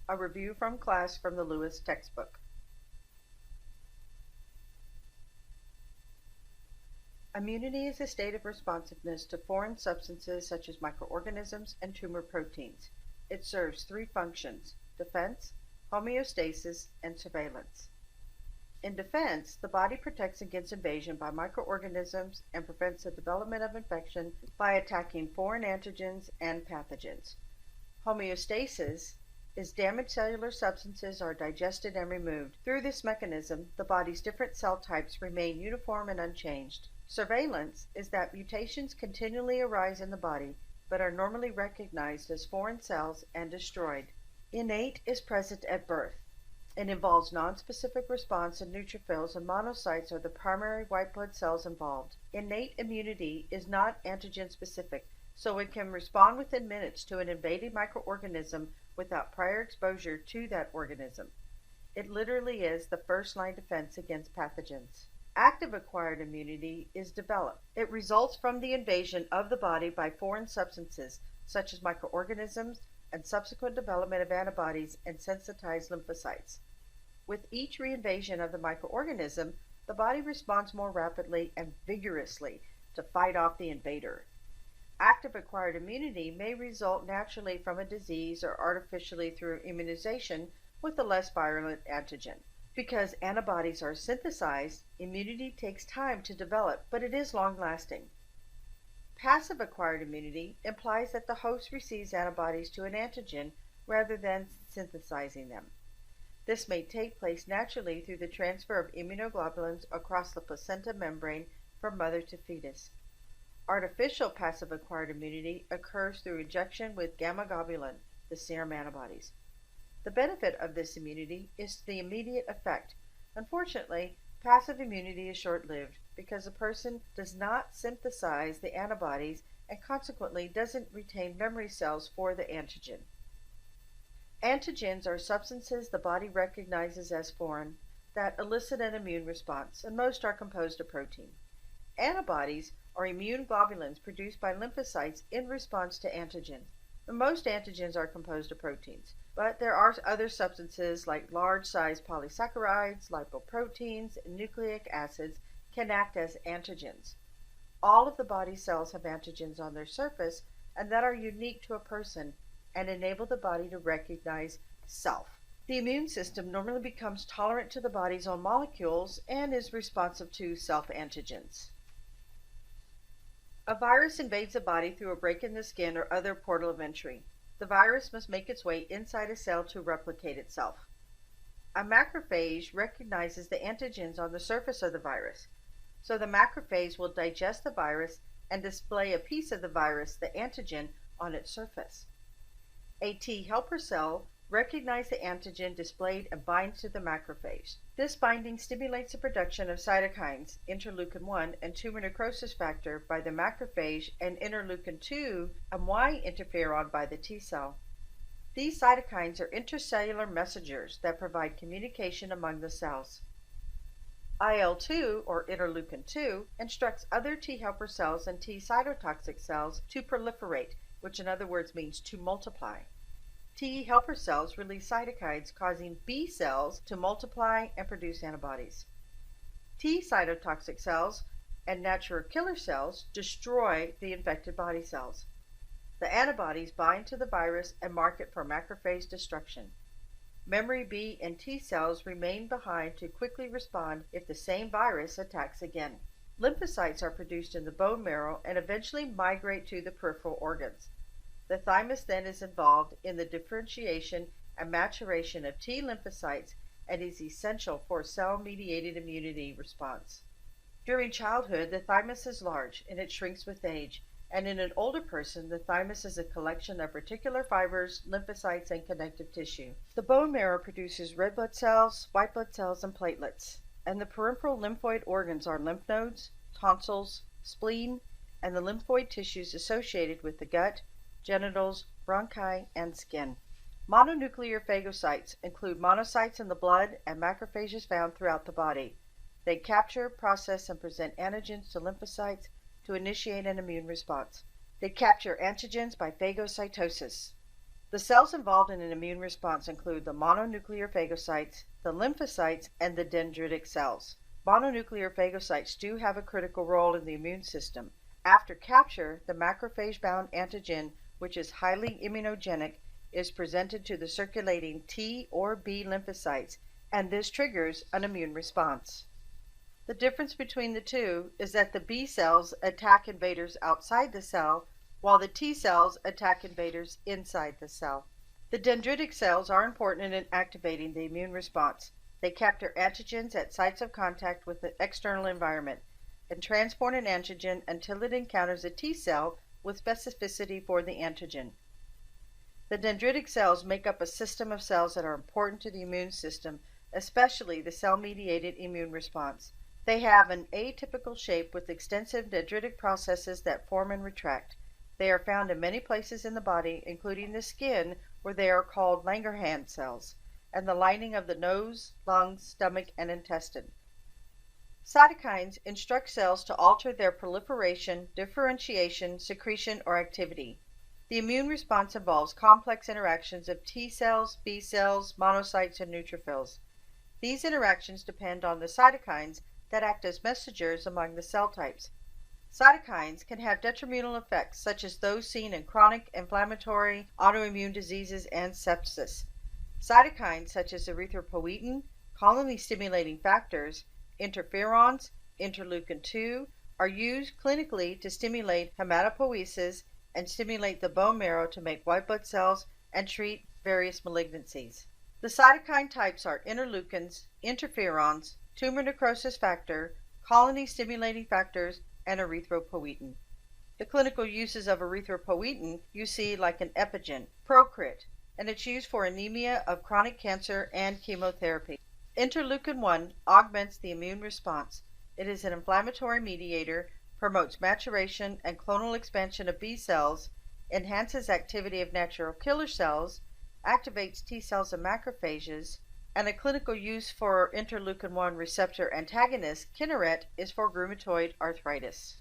A review from class from the Lewis textbook. Immunity is a state of responsiveness to foreign substances such as microorganisms and tumor proteins. It serves three functions: defense, homeostasis, and surveillance. In defense, the body protects against invasion by microorganisms and prevents the development of infection by attacking foreign antigens and pathogens. Homeostasis is damaged cellular substances are digested and removed. Through this mechanism, the body's different cell types remain uniform and unchanged. Surveillance is that mutations continually arise in the body, but are normally recognized as foreign cells and destroyed. Innate is present at birth. It involves nonspecific response, and neutrophils and monocytes are the primary white blood cells involved. Innate immunity is not antigen specific, so it can respond within minutes to an invading microorganism without prior exposure to that organism. It literally is the first-line defense against pathogens. Active acquired immunity is developed. It results from the invasion of the body by foreign substances, such as microorganisms, and subsequent development of antibodies and sensitized lymphocytes. With each reinvasion of the microorganism, the body responds more rapidly and vigorously to fight off the invader. Active acquired immunity may result naturally from a disease or artificially through immunization with a less virulent antigen. Because antibodies are synthesized, immunity takes time to develop, but it is long-lasting. Passive acquired immunity implies that the host receives antibodies to an antigen rather than synthesizing them. This may take place naturally through the transfer of immunoglobulins across the placenta membrane from mother to fetus. Artificial passive acquired immunity occurs through injection with gamma globulin, the serum antibodies. The benefit of this immunity is the immediate effect. Unfortunately, passive immunity is short-lived because a person does not synthesize the antibodies and consequently doesn't retain memory cells for the antigen. Antigens are substances the body recognizes as foreign that elicit an immune response, and most are composed of protein. Antibodies are immune globulins produced by lymphocytes in response to antigens. Most antigens are composed of proteins, but there are other substances like large-sized polysaccharides, lipoproteins, and nucleic acids can act as antigens. All of the body cells have antigens on their surface and that are unique to a person and enable the body to recognize self. The immune system normally becomes tolerant to the body's own molecules and is responsive to self-antigens. A virus invades a body through a break in the skin or other portal of entry. The virus must make its way inside a cell to replicate itself. A macrophage recognizes the antigens on the surface of the virus, so the macrophage will digest the virus and display a piece of the virus, the antigen, on its surface. A T helper cell recognizes the antigen displayed and binds to the macrophage. This binding stimulates the production of cytokines, interleukin-1 and tumor necrosis factor by the macrophage, and interleukin-2 and Y interferon by the T cell. These cytokines are intracellular messengers that provide communication among the cells. IL-2, or interleukin-2, instructs other T helper cells and T cytotoxic cells to proliferate, which in other words means to multiply. T helper cells release cytokines, causing B cells to multiply and produce antibodies. T cytotoxic cells and natural killer cells destroy the infected body cells. The antibodies bind to the virus and mark it for macrophage destruction. Memory B and T cells remain behind to quickly respond if the same virus attacks again. Lymphocytes are produced in the bone marrow and eventually migrate to the peripheral organs. The thymus then is involved in the differentiation and maturation of T lymphocytes and is essential for cell-mediated immunity response. During childhood, the thymus is large and it shrinks with age, and in an older person, the thymus is a collection of reticular fibers, lymphocytes, and connective tissue. The bone marrow produces red blood cells, white blood cells, and platelets, and the peripheral lymphoid organs are lymph nodes, tonsils, spleen, and the lymphoid tissues associated with the gut, genitals, bronchi, and skin. Mononuclear phagocytes include monocytes in the blood and macrophages found throughout the body. They capture, process, and present antigens to lymphocytes to initiate an immune response. They capture antigens by phagocytosis. The cells involved in an immune response include the mononuclear phagocytes, the lymphocytes, and the dendritic cells. Mononuclear phagocytes do have a critical role in the immune system. After capture, the macrophage-bound antigen, which is highly immunogenic, is presented to the circulating T or B lymphocytes, and this triggers an immune response. The difference between the two is that the B cells attack invaders outside the cell, while the T cells attack invaders inside the cell. The dendritic cells are important in activating the immune response. They capture antigens at sites of contact with the external environment and transport an antigen until it encounters a T cell with specificity for the antigen. The dendritic cells make up a system of cells that are important to the immune system, especially the cell-mediated immune response. They have an atypical shape with extensive dendritic processes that form and retract. They are found in many places in the body, including the skin, where they are called Langerhans cells, and the lining of the nose, lungs, stomach, and intestine. Cytokines instruct cells to alter their proliferation, differentiation, secretion, or activity. The immune response involves complex interactions of T cells, B cells, monocytes, and neutrophils. These interactions depend on the cytokines that act as messengers among the cell types. Cytokines can have detrimental effects, such as those seen in chronic inflammatory autoimmune diseases and sepsis. Cytokines such as erythropoietin, colony-stimulating factors, interferons, interleukin-2 are used clinically to stimulate hematopoiesis and stimulate the bone marrow to make white blood cells and treat various malignancies. The cytokine types are interleukins, interferons, tumor necrosis factor, colony-stimulating factors, and erythropoietin. The clinical uses of erythropoietin you see like an epigen, Procrit, and it's used for anemia of chronic cancer and chemotherapy. Interleukin-1 augments the immune response. It is an inflammatory mediator, promotes maturation and clonal expansion of B cells, enhances activity of natural killer cells, activates T cells and macrophages, and a clinical use for interleukin-1 receptor antagonist, Kineret, is for rheumatoid arthritis.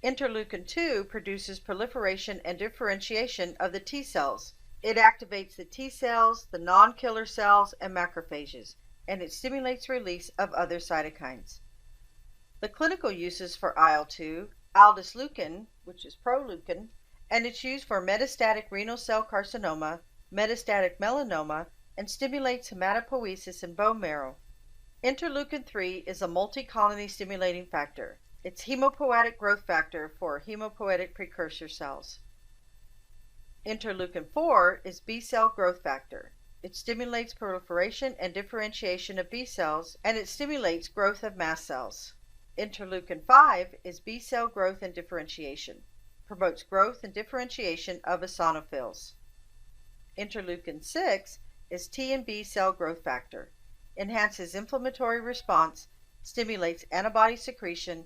Interleukin-2 produces proliferation and differentiation of the T cells. It activates the T cells, the non-killer cells, and macrophages, and it stimulates release of other cytokines. The clinical uses for IL-2, aldesleukin, which is proleukin, and it's used for metastatic renal cell carcinoma, metastatic melanoma, and stimulates hematopoiesis in bone marrow. Interleukin-3 is a multi-colony stimulating factor. It's hemopoietic growth factor for hemopoietic precursor cells. Interleukin-4 is B cell growth factor. It stimulates proliferation and differentiation of B cells, and it stimulates growth of mast cells. Interleukin-5 is B cell growth and differentiation. Promotes growth and differentiation of eosinophils. Interleukin-6 is T and B cell growth factor. Enhances inflammatory response, stimulates antibody secretion,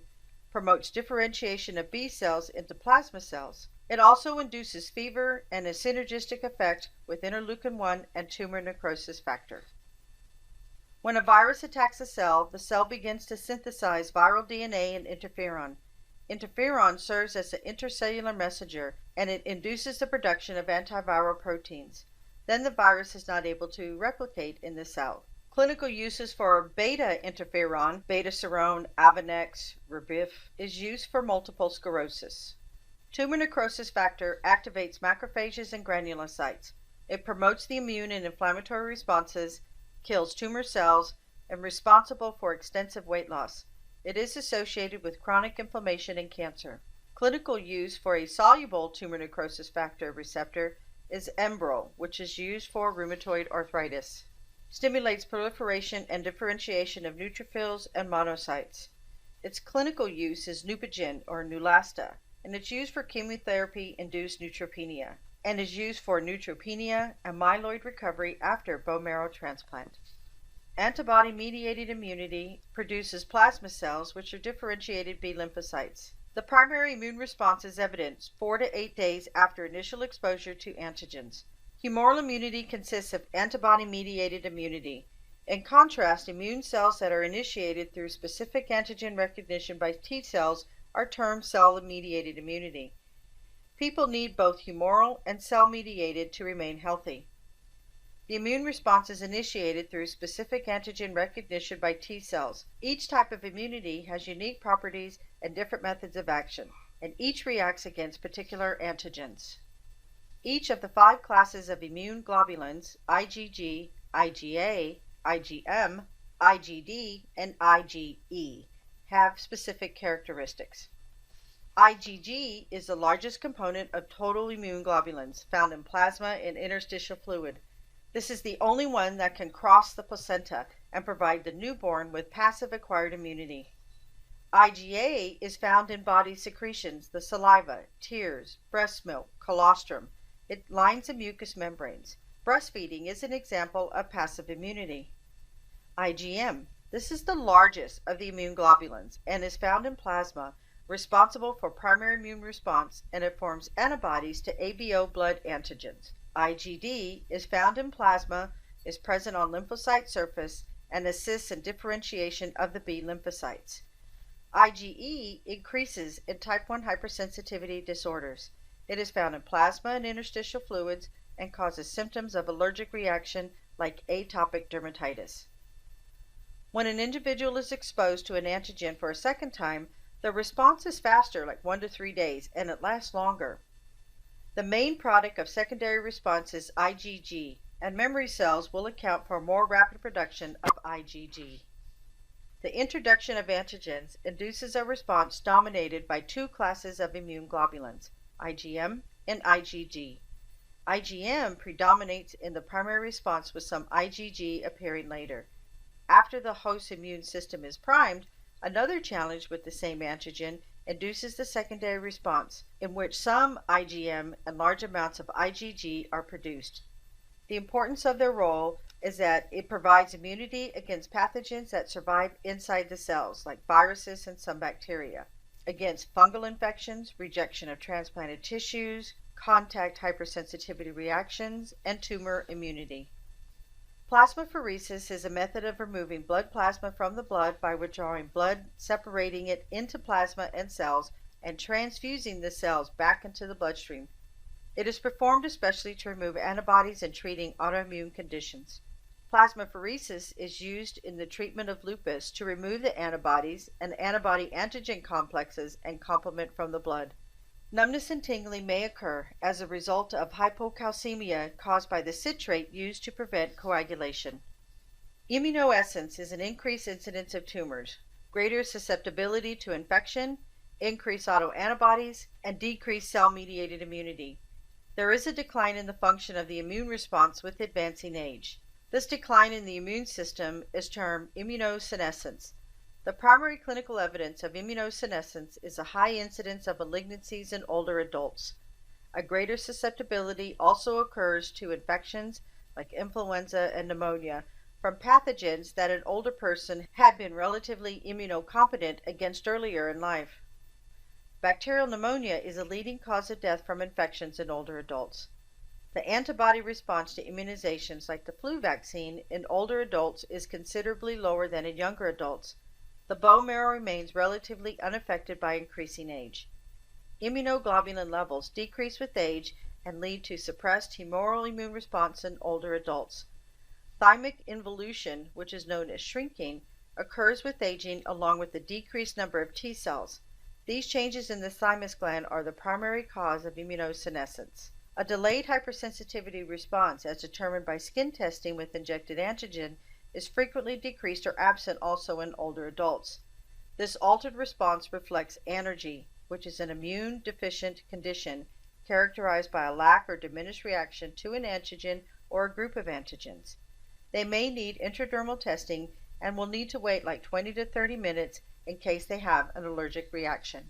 promotes differentiation of B cells into plasma cells. It also induces fever and a synergistic effect with interleukin-1 and tumor necrosis factor. When a virus attacks a cell, the cell begins to synthesize viral DNA and interferon. Interferon serves as an intercellular messenger, and it induces the production of antiviral proteins. Then the virus is not able to replicate in the cell. Clinical uses for beta interferon, beta-serone, Avonex, Rebif, is used for multiple sclerosis. Tumor necrosis factor activates macrophages and granulocytes. It promotes the immune and inflammatory responses, kills tumor cells, and responsible for extensive weight loss. It is associated with chronic inflammation and cancer. Clinical use for a soluble tumor necrosis factor receptor is Enbrel, which is used for rheumatoid arthritis. Stimulates proliferation and differentiation of neutrophils and monocytes. Its clinical use is Neupogen or Neulasta, and it's used for chemotherapy-induced neutropenia, and is used for neutropenia and myeloid recovery after bone marrow transplant. Antibody-mediated immunity produces plasma cells, which are differentiated B lymphocytes. The primary immune response is evident 4 to 8 days after initial exposure to antigens. Humoral immunity consists of antibody-mediated immunity. In contrast, immune cells that are initiated through specific antigen recognition by T cells are termed cell-mediated immunity. People need both humoral and cell-mediated to remain healthy. The immune response is initiated through specific antigen recognition by T cells. Each type of immunity has unique properties and different methods of action, and each reacts against particular antigens. Each of the 5 classes of immune globulins, IgG, IgA, IgM, IgD, and IgE, have specific characteristics. IgG is the largest component of total immune globulins found in plasma and interstitial fluid. This is the only one that can cross the placenta and provide the newborn with passive acquired immunity. IgA is found in body secretions, the saliva, tears, breast milk, colostrum. It lines the mucous membranes. Breastfeeding is an example of passive immunity. IgM. This is the largest of the immune globulins and is found in plasma, responsible for primary immune response, and it forms antibodies to ABO blood antigens. IgD is found in plasma, is present on lymphocyte surface, and assists in differentiation of the B lymphocytes. IgE increases in type 1 hypersensitivity disorders. It is found in plasma and interstitial fluids and causes symptoms of allergic reaction like atopic dermatitis. When an individual is exposed to an antigen for a second time, the response is faster, like 1 to 3 days, and it lasts longer. The main product of secondary response is IgG, and memory cells will account for more rapid production of IgG. The introduction of antigens induces a response dominated by 2 classes of immune globulins, IgM and IgG. IgM predominates in the primary response with some IgG appearing later. After the host immune system is primed, another challenge with the same antigen induces the secondary response, in which some IgM and large amounts of IgG are produced. The importance of their role is that it provides immunity against pathogens that survive inside the cells, like viruses and some bacteria, against fungal infections, rejection of transplanted tissues, contact hypersensitivity reactions, and tumor immunity. Plasmapheresis is a method of removing blood plasma from the blood by withdrawing blood, separating it into plasma and cells, and transfusing the cells back into the bloodstream. It is performed especially to remove antibodies in treating autoimmune conditions. Plasmapheresis is used in the treatment of lupus to remove the antibodies and antibody-antigen complexes and complement from the blood. Numbness and tingling may occur as a result of hypocalcemia caused by the citrate used to prevent coagulation. Immunoessence is an increased incidence of tumors, greater susceptibility to infection, increased autoantibodies, and decreased cell-mediated immunity. There is a decline in the function of the immune response with advancing age. This decline in the immune system is termed immunosenescence. The primary clinical evidence of immunosenescence is a high incidence of malignancies in older adults. A greater susceptibility also occurs to infections like influenza and pneumonia from pathogens that an older person had been relatively immunocompetent against earlier in life. Bacterial pneumonia is a leading cause of death from infections in older adults. The antibody response to immunizations like the flu vaccine in older adults is considerably lower than in younger adults. The bone marrow remains relatively unaffected by increasing age. Immunoglobulin levels decrease with age and lead to suppressed humoral immune response in older adults. Thymic involution, which is known as shrinking, occurs with aging along with the decreased number of T cells. These changes in the thymus gland are the primary cause of immunosenescence. A delayed hypersensitivity response, as determined by skin testing with injected antigen, is frequently decreased or absent also in older adults. This altered response reflects anergy, which is an immune deficient condition characterized by a lack or diminished reaction to an antigen or a group of antigens. They may need intradermal testing and will need to wait like 20 to 30 minutes in case they have an allergic reaction.